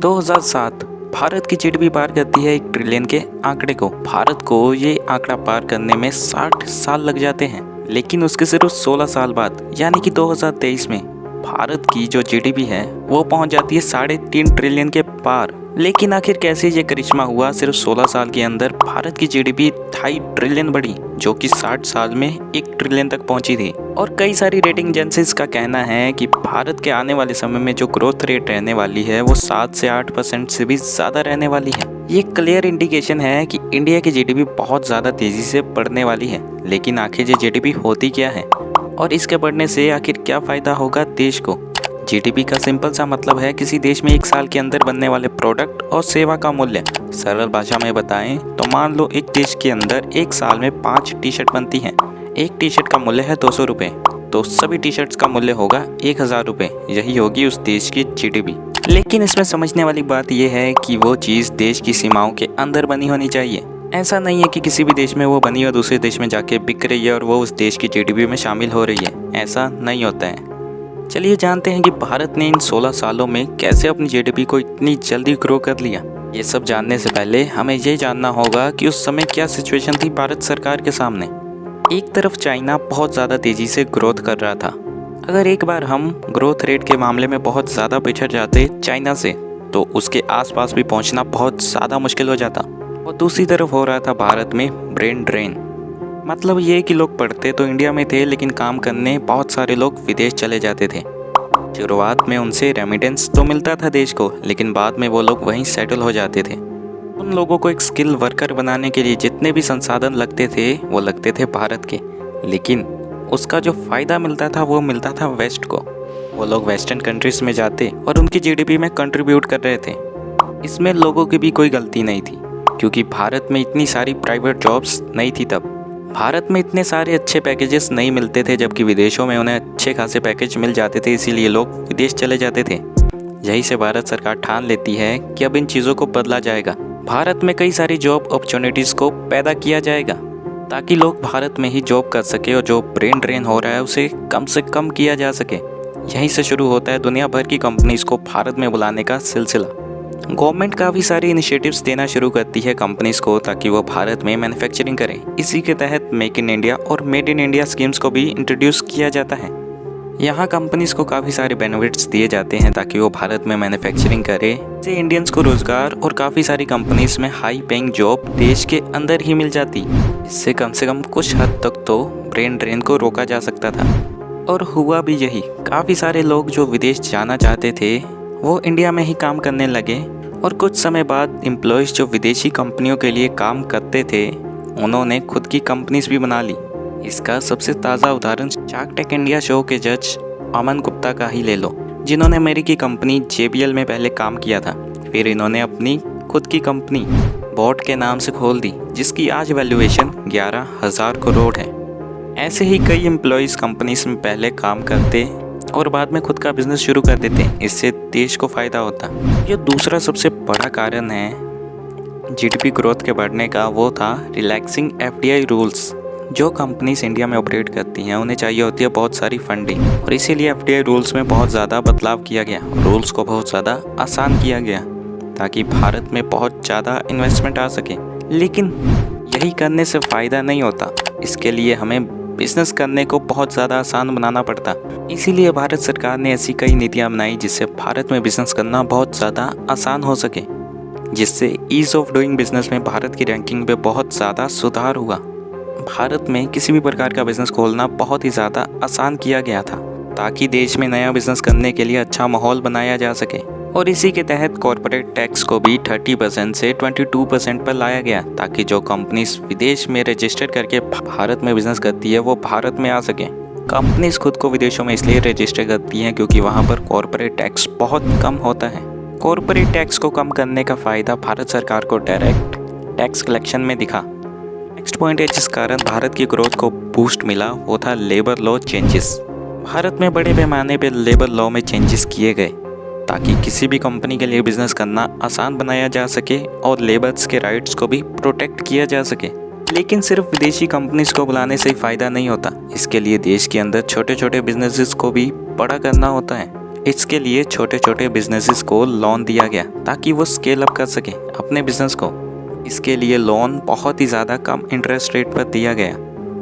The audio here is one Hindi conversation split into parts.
2007 भारत की जीडीपी पार करती है 1 ट्रिलियन के आंकड़े को। भारत को ये आंकड़ा पार करने में 60 साल लग जाते हैं, लेकिन उसके सिर्फ 16 साल बाद यानी कि 2023 में भारत की जो जीडीपी है वो पहुंच जाती है 3.5 ट्रिलियन के पार। लेकिन आखिर कैसे ये करिश्मा हुआ? सिर्फ 16 साल के अंदर भारत की जीडीपी 2.5 ट्रिलियन बढ़ी, जो कि 60 साल में 1 ट्रिलियन तक पहुंची थी। और कई सारी रेटिंग एजेंसीज का कहना है कि भारत के आने वाले समय में जो ग्रोथ रेट रहने वाली है वो 7 से 8% से भी ज़्यादा रहने वाली है। ये क्लियर इंडिकेशन है कि इंडिया की जीडीपी बहुत ज़्यादा तेज़ी से बढ़ने वाली है। लेकिन आखिर ये जीडीपी होती क्या है और इसके बढ़ने से आखिर क्या फ़ायदा होगा देश को? जीडीपी का सिंपल सा मतलब है किसी देश में 1 साल के अंदर बनने वाले प्रोडक्ट और सेवा का मूल्य। सरल भाषा में बताएं तो मान लो एक देश के अंदर 1 साल में 5 टी शर्ट बनती हैं। एक टी शर्ट का मूल्य है 200 रुपये, तो सभी टी शर्ट्स का मूल्य होगा 1000 रुपये। यही होगी उस देश की जीडीपी। लेकिन इसमें समझने वाली बात यह है कि वो चीज़ देश की सीमाओं के अंदर बनी होनी चाहिए। ऐसा नहीं है कि किसी भी देश में वो बनी और दूसरे देश में जाके बिक रही है और वो उस देश की जीडीपी में शामिल हो रही है। ऐसा नहीं होता है। चलिए जानते हैं कि भारत ने इन 16 सालों में कैसे अपनी जीडीपी को इतनी जल्दी ग्रो कर लिया। ये सब जानने से पहले हमें ये जानना होगा कि उस समय क्या सिचुएशन थी भारत सरकार के सामने। एक तरफ चाइना बहुत ज़्यादा तेज़ी से ग्रोथ कर रहा था। अगर एक बार हम ग्रोथ रेट के मामले में बहुत ज़्यादा पिछड़ जाते चाइना से, तो उसके आसपास भी पहुंचना बहुत ज़्यादा मुश्किल हो जाता। और दूसरी तरफ हो रहा था भारत में ब्रेन ड्रेन। मतलब ये कि लोग पढ़ते तो इंडिया में थे, लेकिन काम करने बहुत सारे लोग विदेश चले जाते थे। शुरुआत में उनसे रेमिटेंस तो मिलता था देश को, लेकिन बाद में वो लोग वहीं सेटल हो जाते थे। उन लोगों को एक स्किल वर्कर बनाने के लिए जितने भी संसाधन लगते थे वो लगते थे भारत के, लेकिन उसका जो फ़ायदा मिलता था वो मिलता था वेस्ट को। वो लोग वेस्टर्न कंट्रीज़ में जाते और उनकी जीडीपी में कंट्रीब्यूट कर रहे थे। इसमें लोगों की भी कोई गलती नहीं थी, क्योंकि भारत में इतनी सारी प्राइवेट जॉब्स नहीं थी तब। भारत में इतने सारे अच्छे पैकेजेस नहीं मिलते थे, जबकि विदेशों में उन्हें अच्छे खासे पैकेज मिल जाते थे, इसीलिए लोग विदेश चले जाते थे। यही से भारत सरकार ठान लेती है कि अब इन चीज़ों को बदला जाएगा। भारत में कई सारी जॉब अपॉर्चुनिटीज़ को पैदा किया जाएगा ताकि लोग भारत में ही जॉब कर सके और जो ब्रेन ड्रेन हो रहा है उसे कम से कम किया जा सके। यहीं से शुरू होता है दुनिया भर की कंपनीज़ को भारत में बुलाने का सिलसिला। गवर्नमेंट काफ़ी सारी इनिशिएटिव्स देना शुरू करती है कंपनीज़ को ताकि वो भारत में मैन्युफैक्चरिंग करें। इसी के तहत मेक इन इंडिया और मेड इन इंडिया स्कीम्स को भी इंट्रोड्यूस किया जाता है। यहाँ कंपनीज़ को काफ़ी सारे बेनिफिट्स दिए जाते हैं ताकि वो भारत में मैन्युफैक्चरिंग करे। इससे इंडियंस को रोज़गार और काफ़ी सारी कंपनीज़ में हाई पेइंग जॉब देश के अंदर ही मिल जाती। इससे कम से कम कुछ हद तक तो ब्रेन ड्रेन को रोका जा सकता था। और हुआ भी यही। काफ़ी सारे लोग जो विदेश जाना चाहते थे वो इंडिया में ही काम करने लगे और कुछ समय बाद एम्प्लॉयज़ जो विदेशी कंपनियों के लिए काम करते थे उन्होंने खुद की कंपनीज भी बना ली। इसका सबसे ताज़ा उदाहरण शार्क टैंक इंडिया शो के जज अमन गुप्ता का ही ले लो, जिन्होंने अमेरिकी कंपनी JBL में पहले काम किया था। फिर इन्होंने अपनी खुद की कंपनी बोट के नाम से खोल दी, जिसकी आज वैल्यूएशन 11,000 करोड़ है। ऐसे ही कई एम्प्लॉयज़ कंपनीज में पहले काम करते और बाद में खुद का बिजनेस शुरू कर देते। इससे देश को फ़ायदा होता। ये दूसरा सबसे बड़ा कारण है जीडीपी ग्रोथ के बढ़ने का, वो था रिलैक्सिंग FDI रूल्स। जो कंपनीज इंडिया में ऑपरेट करती हैं उन्हें चाहिए होती है बहुत सारी फंडिंग, और इसीलिए FDI रूल्स में बहुत ज़्यादा बदलाव किया गया। रूल्स को बहुत ज़्यादा आसान किया गया ताकि भारत में बहुत ज़्यादा इन्वेस्टमेंट आ सके। लेकिन यही करने से फ़ायदा नहीं होता। इसके लिए हमें बिज़नेस करने को बहुत ज़्यादा आसान बनाना पड़ता। इसीलिए भारत सरकार ने ऐसी कई नीतियाँ बनाई जिससे भारत में बिज़नेस करना बहुत ज़्यादा आसान हो सके, जिससे ईज़ ऑफ डूइंग बिज़नेस में भारत की रैंकिंग पे बहुत ज़्यादा सुधार हुआ। भारत में किसी भी प्रकार का बिज़नेस खोलना बहुत ही ज़्यादा आसान किया गया था ताकि देश में नया बिज़नेस करने के लिए अच्छा माहौल बनाया जा सके। और इसी के तहत कॉर्पोरेट टैक्स को भी 30% से 22% पर लाया गया ताकि जो कंपनीज विदेश में रजिस्टर करके भारत में बिजनेस करती है वो भारत में आ सके। कंपनीज खुद को विदेशों में इसलिए रजिस्टर करती हैं क्योंकि वहाँ पर कॉर्पोरेट टैक्स बहुत कम होता है। कॉर्पोरेट टैक्स को कम करने का फ़ायदा भारत सरकार को डायरेक्ट टैक्स कलेक्शन में दिखा। नेक्स्ट पॉइंट है जिस कारण भारत की ग्रोथ को बूस्ट मिला वो था लेबर लॉ चेंजेस। भारत में बड़े पैमाने पर लेबर लॉ में चेंजेस किए गए ताकि किसी भी कंपनी के लिए बिजनेस करना आसान बनाया जा सके और लेबर्स के राइट्स को भी प्रोटेक्ट किया जा सके। लेकिन सिर्फ विदेशी कंपनीज को बुलाने से ही फ़ायदा नहीं होता। इसके लिए देश के अंदर छोटे छोटे बिजनेसेस को भी बड़ा करना होता है। इसके लिए छोटे छोटे बिजनेसेस को लोन दिया गया ताकि वो स्केल अप कर सकें अपने बिजनेस को। इसके लिए लोन बहुत ही ज़्यादा कम इंटरेस्ट रेट पर दिया गया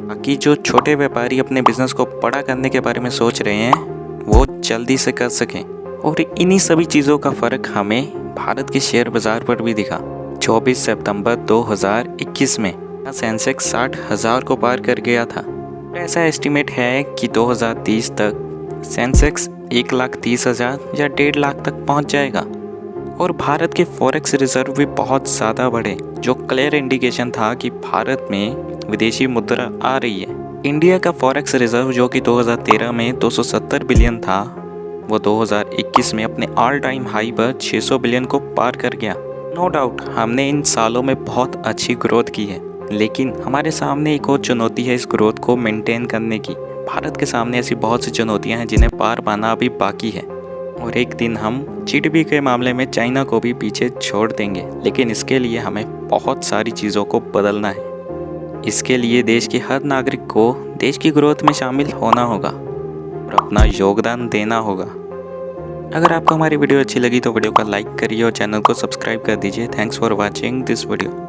ताकि जो छोटे व्यापारी अपने बिजनेस को बड़ा करने के बारे में सोच रहे हैं वो जल्दी से कर सकें। और इन्हीं सभी चीज़ों का फ़र्क हमें भारत के शेयर बाज़ार पर भी दिखा। 24 सितंबर 2021 में सेंसेक्स 60,000 को पार कर गया था। ऐसा एस्टीमेट है कि 2030 तक सेंसेक्स 1,30,000 या 1.5 लाख तक पहुंच जाएगा। और भारत के फॉरेक्स रिजर्व भी बहुत ज़्यादा बढ़े, जो क्लियर इंडिकेशन था कि भारत में विदेशी मुद्रा आ रही है। इंडिया का फॉरेक्स रिजर्व जो कि 2013 में 270 बिलियन था, वो 2021 में अपने ऑल टाइम हाई पर 600 बिलियन को पार कर गया। नो डाउट हमने इन सालों में बहुत अच्छी ग्रोथ की है, लेकिन हमारे सामने एक और चुनौती है इस ग्रोथ को मेंटेन करने की। भारत के सामने ऐसी बहुत सी चुनौतियां हैं जिन्हें पार पाना अभी बाकी है, और एक दिन हम जीडीपी के मामले में चाइना को भी पीछे छोड़ देंगे। लेकिन इसके लिए हमें बहुत सारी चीज़ों को बदलना है। इसके लिए देश के हर नागरिक को देश की ग्रोथ में शामिल होना होगा और अपना योगदान देना होगा। अगर आपको हमारी वीडियो अच्छी लगी तो वीडियो को लाइक करिए और चैनल को सब्सक्राइब कर दीजिए। Thanks for watching this video.